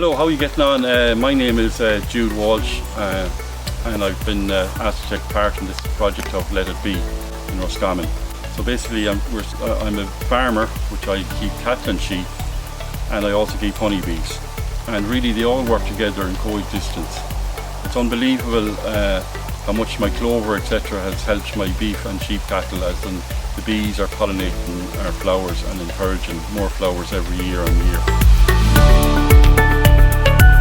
Hello, how are you getting on? My name is Jude Walsh and I've been asked to take part in this project of Let It Be in Roscommon. So basically I'm a farmer, which I keep cattle and sheep, and I also keep honeybees. And really they all work together in coexistence. It's unbelievable how much my clover etc. has helped my beef and sheep cattle, as in the bees are pollinating our flowers and encouraging more flowers every year on year.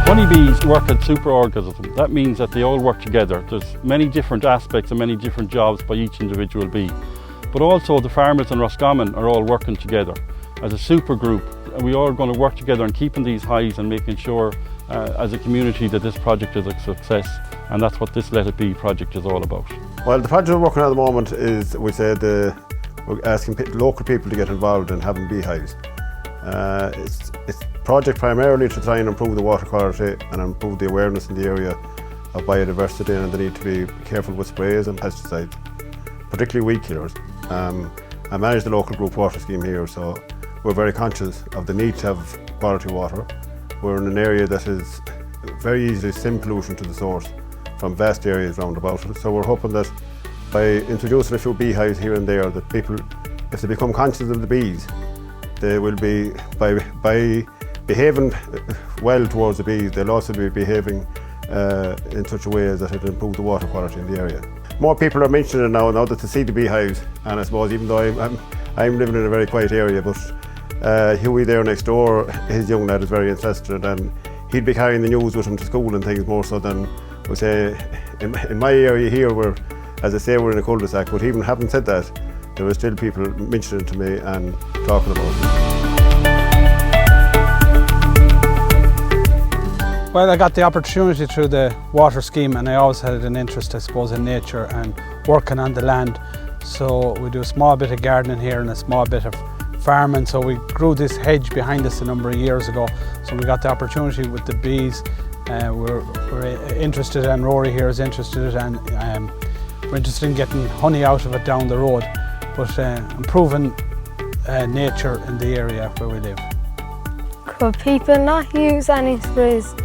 Honeybees work at superorganism. That means that they all work together. There's many different aspects and many different jobs by each individual bee. But also the farmers in Roscommon are all working together. As a super group, we all are going to work together on keeping these hives and making sure as a community that this project is a success. And that's what this Let It Be project is all about. Well, the project we're working on at the moment is, we said, we're asking local people to get involved in having beehives. It's a project primarily to try and improve the water quality and improve the awareness in the area of biodiversity and the need to be careful with sprays and pesticides, particularly weed killers. I manage the local group water scheme here, so we're very conscious of the need to have quality water. We're in an area that is very easily stim pollution to the source from vast areas round about it. So we're hoping that by introducing a few beehives here and there, that people, if they become conscious of the bees, they will be, by behaving well towards the bees, they'll also be behaving in such a way as that it will improve the water quality in the area. More people are mentioning it now that they see the beehives, and I suppose even though I'm living in a very quiet area, but Hughie there next door, his young lad is very interested, and he'd be carrying the news with him to school and things more so than, we say, in my area here, where, as I say, we're in a cul-de-sac, but even having said that, there were still people mentioning to me and talking about it. Well, I got the opportunity through the water scheme, and I always had an interest, I suppose, in nature and working on the land. So we do a small bit of gardening here and a small bit of farming. So we grew this hedge behind us a number of years ago. So we got the opportunity with the bees. We're interested, and Rory here is interested, and we're interested in getting honey out of it down the road, but improving nature in the area where we live. Could people not use any sprays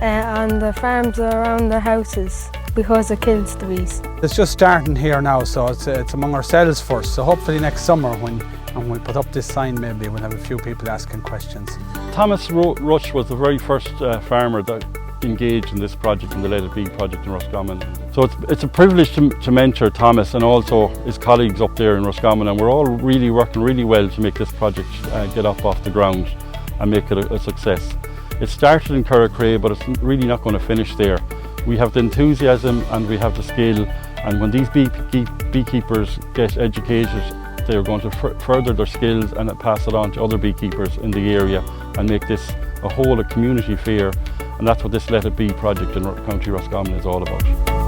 on the farms around their houses because it kills the bees? It's just starting here now, so it's among ourselves first. So hopefully next summer, when we put up this sign, maybe we'll have a few people asking questions. Thomas Rushe was the very first farmer that engaged in this project, in the Let It Be project in Roscommon. So it's a privilege to mentor Thomas and also his colleagues up there in Roscommon, and we're all really working really well to make this project get up off the ground and make it a success. It started in Corracreigh, but it's really not going to finish there. We have the enthusiasm and we have the skill, and when these beekeepers get educated, they are going to further their skills and pass it on to other beekeepers in the area and make this a community fair, and that's what this Let It Be project in County Roscommon is all about.